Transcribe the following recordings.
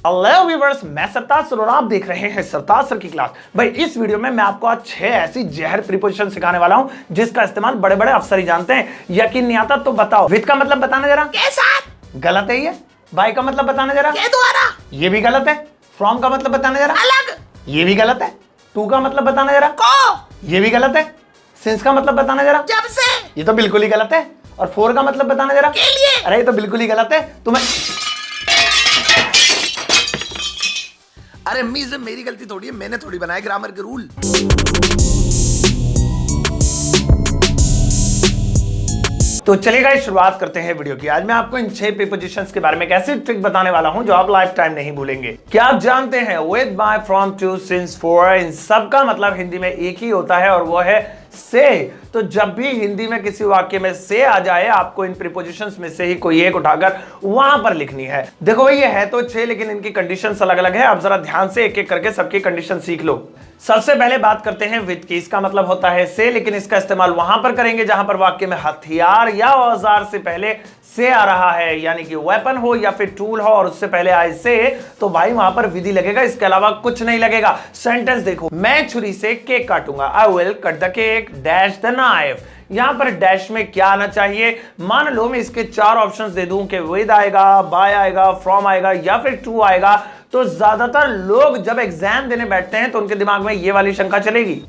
Hello viewers, मैं सरताज sir और आप देख रहे हैं सरताज सर की क्लास। भाई इस वीडियो में मैं आपको आज 6 ऐसी जहर प्रीपोजिशन सिखाने वाला हूं जिसका इस्तेमाल बड़े बड़े अफसर ही जानते हैं। यकीन नहीं आता तो बताओ। विद का मतलब बताना जरा। कैसा? गलत है ये। बाय का मतलब बताना जरा। ये दोबारा। ये भी गलत है। फ्रॉम का मतलब बताना जरा। अलग। ये भी गलत है। टू का मतलब बताना जरा। को। ये भी गलत है। सिंस का मतलब बताना जरा। जब से। ये तो बिल्कुल ही गलत है। और फोर का मतलब बताना जरा। के लिए। अरे ये तो बिल्कुल ही गलत है। तुम्हें अरे मीज़ मेरी गलती थोड़ी है, मैंने थोड़ी बनाया ग्रामर के रूल। तो चलिए गाइस, शुरुआत करते हैं वीडियो की। आज मैं आपको इन 6 प्रीपोजिशंस के बारे में कैसे ट्रिक बताने वाला हूं जो आप लाइफ टाइम नहीं भूलेंगे। क्या आप जानते हैं with, by, from, to, since, for इन सब का मतलब हिंदी में एक ही होता है और वो है से। तो जब भी हिंदी में किसी वाक्य में से आ जाए आपको इन प्रीपोजिशंस में से ही कोई एक उठाकर वहां पर लिखनी है। देखो भाई, ये है तो 6 लेकिन इनकी कंडीशंस अलग अलग है। आप जरा ध्यान से एक एक करके सबकी कंडीशन सीख लो। सबसे पहले बात करते हैं विद की। इसका मतलब होता है से, लेकिन इसका इस्तेमाल वहां पर करेंगे जहां पर वाक्य में हथियार या औजार से पहले से आ रहा है, यानी कि वेपन हो या फिर टूल हो और उससे पहले आए से, तो भाई वहां पर विधि लगेगा, इसके अलावा कुछ नहीं लगेगा। सेंटेंस देखो, मैं छुरी से केक काटूंगा। I will cut the cake dash the knife. यहां पर डैश में क्या आना चाहिए? मान लो मैं इसके 4 ऑप्शंस दे दूं कि विद आएगा, बाय आएगा, फ्रॉम आएगा या फिर टू आएगा, तो ज्यादातर लोग जब एग्जाम देने बैठते हैं तो उनके दिमाग में ये वाली शंका चलेगी,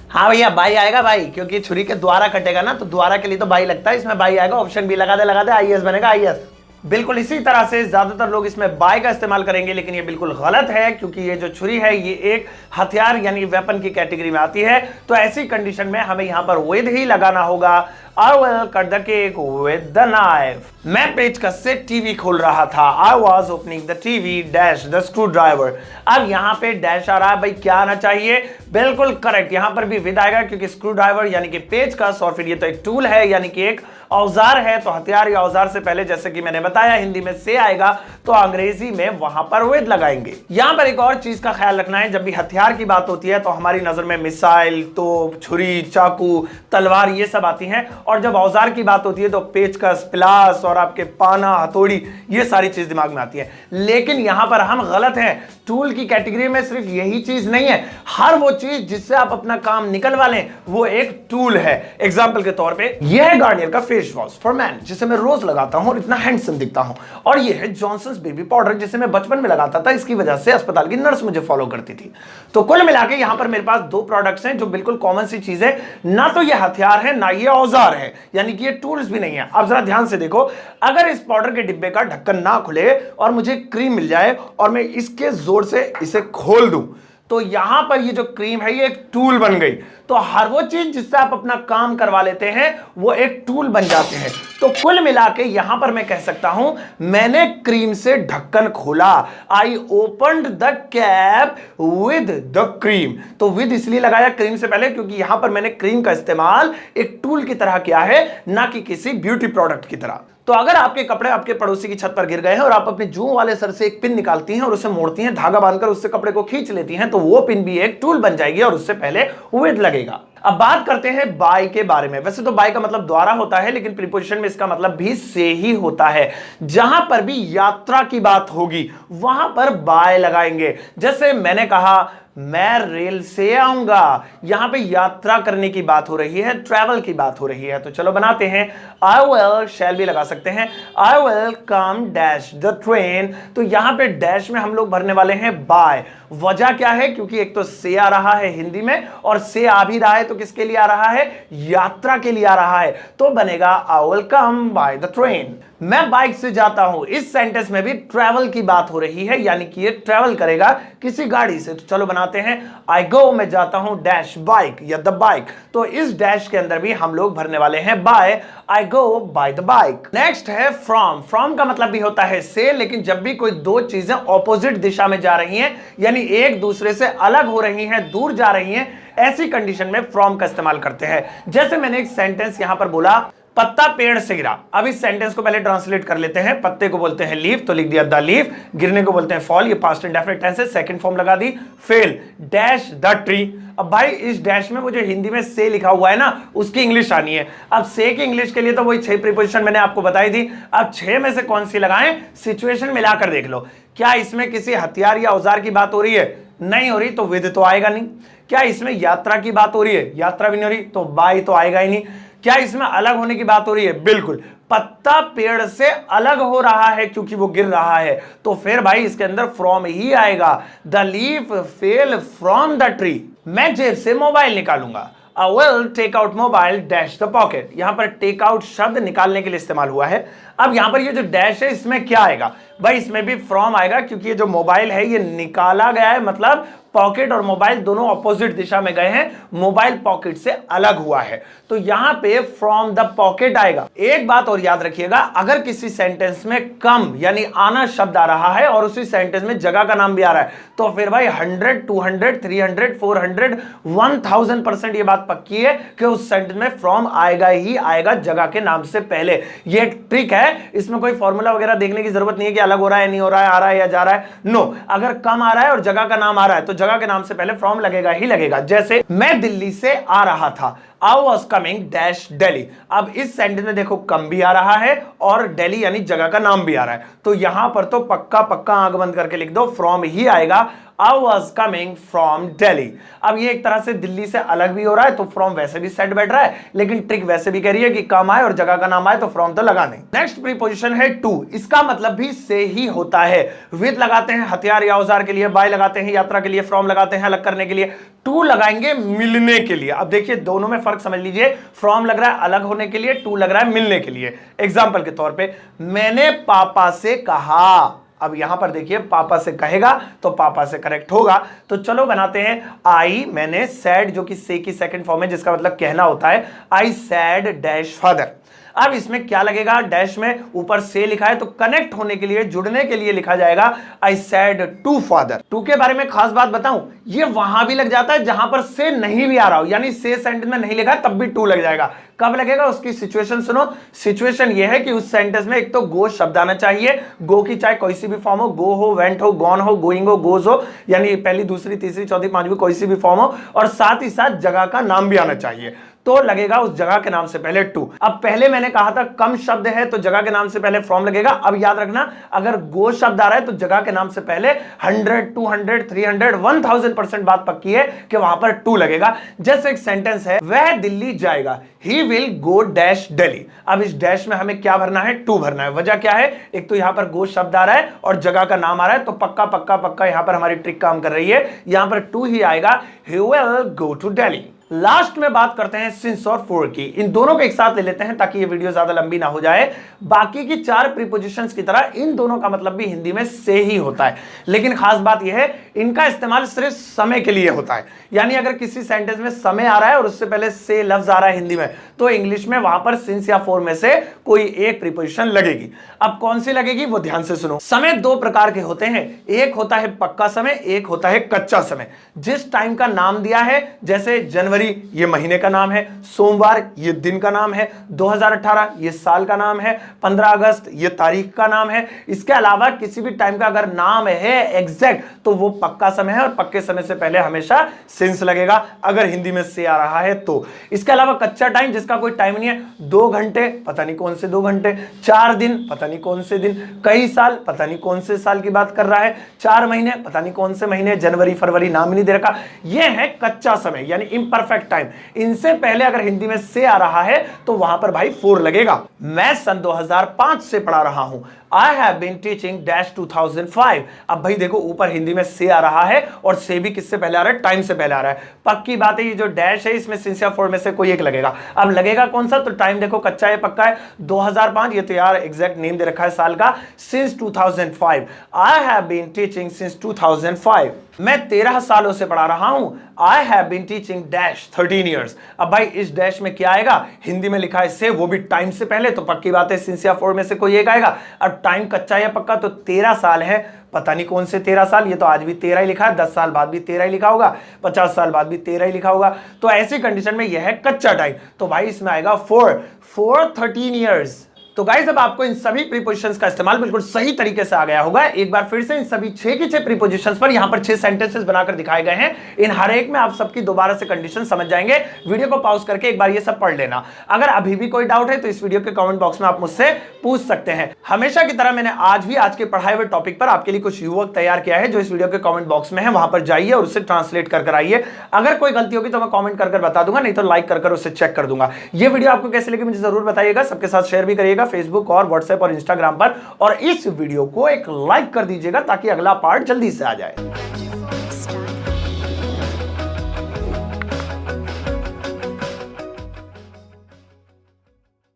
हाँ भैया बाई आएगा भाई, क्योंकि छुरी के द्वारा कटेगा ना, तो द्वारा के लिए तो बाई लगता है, इसमें बाई आएगा। ऑप्शन बी लगा दे आईएएस बनेगा आईएएस। बिल्कुल इसी तरह से ज्यादातर लोग इसमें बाय का इस्तेमाल करेंगे, लेकिन ये बिल्कुल गलत है क्योंकि ये जो छुरी है ये एक हथियार यानी वेपन की कैटेगरी में आती है। तो ऐसी कंडीशन में हमें यहां पर विद ही लगाना होगा। आई will cut the cake with the knife. मैं पेचकस से टीवी खोल रहा था। I was opening the TV dash the screw driver. अब यहां पे डैश आ रहा है, भाई क्या आना चाहिए? बिल्कुल करेक्ट, यहां पर भी विद आएगा क्योंकि स्क्रू ड्राइवर यानी कि पेचकस, और फिर ये तो एक टूल है यानी कि एक औजार है, तो हथियार या औजार से पहले जैसे कि मैंने बताया हिंदी में से आएगा तो अंग्रेजी में वहां पर विद लगाएंगे। यहां पर एक और चीज का ख्याल रखना है, जब भी हथियार की बात होती है तो हमारी नजर में मिसाइल, तोप, छुरी, चाकू, तलवार ये सब आती हैं, और जब औजार की बात होती है तो पेचकस, प्लास और आपके पाना, हथौड़ी, ये सारी चीज दिमाग में आती है। लेकिन यहां पर हम गलत हैं। टूल की कैटेगरी में सिर्फ यही चीज नहीं है, हर वो चीज जिससे आप अपना काम निकलवा लें वो एक टूल है। एग्जाम्पल के तौर पे यह है गार्नियर का फेस वॉश फॉर मैन जिसे मैं रोज लगाता हूं और इतना हैंडसम दिखता हूं, और यह है जॉनसन्स बेबी पाउडर जिसे मैं बचपन में लगाता था, इसकी वजह से अस्पताल की नर्स मुझे फॉलो करती थी। तो कुल मिला के यहां पर मेरे पास 2 प्रोडक्ट्स हैं जो बिल्कुल कॉमन सी चीज है, ना तो ये हथियार है ना ये औजार है, यानी कि ये टूल्स भी नहीं है। अब जरा ध्यान से देखो, अगर इस पाउडर के डिब्बे का ढक्कन ना खुले और मुझे क्रीम मिल जाए और मैं इसके जोर से इसे खोल दूं, तो यहां पर ये जो क्रीम है ये एक टूल बन गई। तो हर वो चीज जिससे आप अपना काम करवा लेते हैं वो एक टूल बन जाते हैं। तो कुल मिला के यहां पर मैं कह सकता हूं, मैंने क्रीम से ढक्कन खोला। I opened the cap with the cream. तो विद इसलिए लगाया क्रीम से पहले क्योंकि यहां पर मैंने क्रीम का इस्तेमाल एक टूल की तरह किया है, ना कि किसी ब्यूटी प्रोडक्ट की तरह। तो अगर आपके कपड़े आपके पड़ोसी की छत पर गिर गए हैं और आप अपने जूं वाले सर से एक पिन निकालती हैं और उसे मोड़ती हैं, धागा बांधकर उससे कपड़े को खींच लेती हैं, तो वो पिन भी एक टूल बन जाएगी और उससे पहले विद लगेगा। अब बात करते हैं बाय के बारे में। वैसे तो बाय का मतलब द्वारा होता है, लेकिन प्रीपोजिशन में इसका मतलब भी से ही होता है। जहां पर भी यात्रा की बात होगी वहां पर बाय लगाएंगे। जैसे मैंने कहा मैं रेल से आऊंगा, यहां पे यात्रा करने की बात हो रही है, ट्रैवल की बात हो रही है। तो चलो बनाते हैं। आई विल शैल भी लगा सकते हैं। I will come dash the train. तो यहां पे डैश में हम लोग भरने वाले हैं बाय। वजह क्या है? क्योंकि एक तो से आ रहा है हिंदी में, और से आ भी रहा है तो किसके लिए आ रहा है? यात्रा के लिए आ रहा है। तो बनेगा I will come by the train. मैं बाइक से जाता हूं, इस सेंटेंस में भी ट्रैवल की बात हो रही है, यानी कि ये ट्रैवल करेगा किसी गाड़ी से। तो चलो बनाते हैं। आई गो, मैं जाता हूं डैश बाइक या द बाइक। तो इस डैश के अंदर भी हम लोग भरने वाले हैं by. I go by the bike. Next है फ्रॉम। फ्रॉम का मतलब भी होता है से, लेकिन जब भी कोई 2 चीजें ऑपोजिट दिशा में जा रही हैं, यानी एक दूसरे से अलग हो रही हैं, दूर जा रही हैं, ऐसी कंडीशन में फ्रॉम का इस्तेमाल करते हैं। जैसे मैंने एक सेंटेंस यहां पर बोला, पत्ता पेड़ से गिरा। अब इस सेंटेंस को पहले ट्रांसलेट कर लेते हैं। पत्ते को बोलते हैं लीफ, तो लिख दिया द लीफ। गिरने को बोलते हैं फॉल, ये पास्ट इंडेफिनिट टेंस है, सेकंड फॉर्म लगा दी। Fell dash the tree. अब भाई इस डैश में वो जो हिंदी में से लिखा हुआ है ना, उसकी इंग्लिश आनी है। अब से की इंग्लिश के लिए तो वही 6 प्रीपोजिशन मैंने आपको बताई थी। अब 6 में से कौन सी लगाएं? सिचुएशन मिलाकर देख लो। क्या इसमें किसी हथियार या औजार की बात हो रही है? नहीं हो रही, तो विद तो आएगा नहीं। क्या इसमें यात्रा की बात हो रही है? यात्रा भी नहीं हो रही, तो बाय तो आएगा ही नहीं। क्या इसमें अलग होने की बात हो रही है? बिल्कुल, पत्ता पेड़ से अलग हो रहा है क्योंकि वो गिर रहा है, तो फिर भाई इसके अंदर फ्रॉम ही आएगा। The leaf fell from the tree. मैं जेब से मोबाइल निकालूंगा। I will take out mobile dash the pocket। यहां पर टेक आउट शब्द निकालने के लिए इस्तेमाल हुआ है। अब यहां पर ये जो डैश है इसमें क्या आएगा भाई? इसमें भी फ्रॉम आएगा क्योंकि ये जो मोबाइल है ये निकाला गया है, मतलब पॉकेट और मोबाइल दोनों ऑपोजिट दिशा में गए हैं, मोबाइल पॉकेट से अलग हुआ है, तो यहां पे फ्रॉम द पॉकेट आएगा। एक बात और याद रखिएगा, अगर किसी सेंटेंस में कम यानी आना शब्द आ रहा है और उसी सेंटेंस में जगह का नाम भी आ रहा है, तो फिर भाई 100, 200, 300, 400, 1000% ये बात पक्की है कि उस सेंटेंस में फ्रॉम आएगा ही आएगा जगह के नाम से पहले। ये एक ट्रिक है, इसमें कोई फॉर्मूला वगैरह देखने की जरूरत नहीं है कि अलग हो रहा है, नहीं हो रहा है, आ रहा है या जा रहा है। नो, अगर कम आ रहा है और जगह का नाम आ रहा है तो जगह के नाम से पहले फ्रॉम लगेगा ही लगेगा। जैसे मैं दिल्ली से आ रहा था, I was coming dash Delhi। अब इस सेंटेंस में देखो कम भी आ रहा है और दिल्ली यानी जगह का नाम भी आ रहा है, तो यहां पर तो पक्का पक्का आंख बंद करके लिख दो फ्रॉम ही आएगा। I was coming from Delhi। अब ये एक तरह से दिल्ली से अलग भी हो रहा है, तो फ्रॉम वैसे भी सेट बैठ रहा है, लेकिन ट्रिक वैसे भी कह रही है कि कम आए और जगह का नाम आए तो फ्रॉम तो लगा नहीं। नेक्स्ट प्रीपोजिशन है टू। इसका मतलब भी से ही होता है। विद लगाते हैं हथियार या औजार के लिए, बाय लगाते हैं यात्रा के लिए, फ्रॉम लगाते हैं अलग करने के लिए, टू लगाएंगे मिलने के लिए। अब देखिए दोनों में फर्क समझ लीजिए, फ्रॉम लग रहा है अलग होने के लिए, टू लग रहा है मिलने के लिए। एग्जाम्पल के तौर पे मैंने पापा से कहा। अब यहां पर देखिए पापा से कहेगा तो पापा से करेक्ट होगा, तो चलो बनाते हैं आई, मैंने सैड जो कि से की सेकंड फॉर्म है जिसका मतलब कहना होता है, आई सैड डैश फादर। अब इसमें क्या लगेगा? डैश में ऊपर से लिखा है तो कनेक्ट होने के लिए, जुड़ने के लिए लिखा जाएगा I said to father. To के बारे में खास बात बताऊं, ये वहां भी लग जाता है जहां पर से नहीं भी आ रहा हो, यानी से सेंटेंस में नहीं लिखा तब भी टू लग जाएगा। कब लगेगा उसकी सिचुएशन सुनो। सिचुएशन ये है कि उस सेंटेंस में एक तो गो शब्द आना चाहिए, गो की चाहे कोई सी भी फॉर्म हो, गो हो, वेंट हो, गॉन हो, गोइंग हो, गोज हो, यानी पहली दूसरी तीसरी चौथी पांचवी कोई सी भी फॉर्म हो, और साथ ही साथ जगह का नाम भी आना चाहिए, तो लगेगा उस जगह के नाम से पहले टू। अब पहले मैंने कहा था कम शब्द है तो जगह के नाम से पहले फ्रॉम लगेगा। अब याद रखना अगर गो शब्द आ रहा है तो जगह के नाम से पहले 100, 200, 300, 1000% बात पक्की है कि वहां पर टू लगेगा। जैसे एक सेंटेंस है, वह दिल्ली जाएगा, ही विल गो डैश दिल्ली। अब इस डैश में हमें क्या भरना है? टू भरना है। वजह क्या है? एक तो यहां पर गो शब्द आ रहा है और जगह का नाम आ रहा है, तो पक्का पक्का पक्का यहां पर हमारी ट्रिक काम कर रही है, यहां पर टू ही आएगा, he will go to Delhi. Last में बात करते हैं सिंस और फॉर की। इन दोनों को एक साथ ले लेते हैं ताकि ये वीडियो ज्यादा लंबी ना हो जाए। बाकी की चार प्रीपोजिशंस की तरह इन दोनों का मतलब भी हिंदी में से ही होता है, लेकिन खास बात यह है इनका इस्तेमाल सिर्फ समय के लिए होता है। यानी अगर किसी सेंटेंस में समय आ रहा है और उससे पहले से लफ्ज आ रहा है हिंदी में, तो इंग्लिश में वहां पर सिंस या फॉर में से कोई एक प्रीपोजिशन लगेगी। अब कौन सी लगेगी वो ध्यान से सुनो। समय दो प्रकार के होते हैं, एक होता है पक्का समय, एक होता है कच्चा समय। जिस टाइम का नाम दिया है, जैसे जनवरी ये महीने का नाम है, सोमवार ये दिन का नाम है, 2018 ये साल का नाम है, 15 अगस्त ये तारीख का नाम है। इसके अलावा किसी भी टाइम का अगर नाम है एग्जैक्ट तो वो पक्का समय है और पक्के समय से पहले हमेशा सिंस लगेगा अगर हिंदी में से आ रहा है तो। इसके अलावा कच्चा टाइम जिसका कोई टाइम नहीं है, 2 घंटे पता नहीं कौन से 2 घंटे, 4 दिन पता नहीं कौन से दिन, कई साल पता नहीं कौन से साल की बात कर रहा है, 4 महीने पता नहीं कौन से महीने, जनवरी फरवरी नाम ही नहीं दे रखा, ये है कच्चा समय यानी इम्परफेक्ट टाइम। इनसे पहले अगर हिंदी में से आ रहा है तो वहां पर भाई फोर लगेगा। मैं सन 2005 से पढ़ा रहा हूं, I have been teaching dash 2005। अब भाई देखो ऊपर हिंदी में से आ रहा है और से भी किससे पहले आ रहा है? टाइम से पहले आ रहा है। पक्की बात है ये जो डैश है इसमें सिंस या फॉर में से कोई एक लगेगा। अब लगेगा कौन सा? तो टाइम देखो कच्चा है पक्का है, 2005 ये तो यार एग्जैक्ट नेम दे रखा है साल का, since 2005। I have been teaching since 2005। मैं 13 सालों से पढ़ा रहा हूं, I have been teaching dash 13 years। अब भाई इस डैश में क्या आएगा? हिंदी में लिखा है से, वो भी टाइम से पहले, तो पक्की बात है सिंस या फॉर में से कोई एक आएगा। अब टाइम कच्चा या पक्का, तो 13 साल है, पता नहीं कौन से 13 साल, ये तो आज भी 13 ही लिखा है, 10 साल बाद भी 13 ही लिखा होगा, 50 साल बाद भी 13 ही लिखा होगा। तो ऐसी कंडीशन में यह है कच्चा टाइम, तो भाई इसमें आएगा 4 13 years। तो गाइस अब आपको इन सभी प्रीपोजिशंस का इस्तेमाल बिल्कुल सही तरीके से आ गया होगा। एक बार फिर से इन सभी 6 की 6 प्रीपोजिशंस पर यहां पर 6 सेंटेंसेस बनाकर दिखाए गए हैं। इन हर एक में आप सबकी दोबारा से कंडीशन समझ जाएंगे। वीडियो को पॉज करके एक बार ये सब पढ़ लेना। अगर अभी भी कोई डाउट है तो इस वीडियो के कमेंट बॉक्स में आप मुझसे पूछ सकते हैं। हमेशा की तरह मैंने आज भी आज के पढ़ाए हुए टॉपिक पर आपके लिए कुछ यूवर्क तैयार किया है, जो इस वीडियो के कमेंट बॉक्स में है। वहां पर जाइए और उसे ट्रांसलेट कर आइए। अगर कोई गलती होगी तो मैं कमेंट कर बता दूंगा, नहीं तो लाइक कर उसे चेक कर दूंगा। ये वीडियो आपको कैसे लगी मुझे जरूर बताइएगा। सबके साथ शेयर भी करिएगा फेसबुक और व्हाट्सएप और इंस्टाग्राम पर, और इस वीडियो को एक लाइक कर दीजिएगा ताकि अगला पार्ट जल्दी से आ जाए।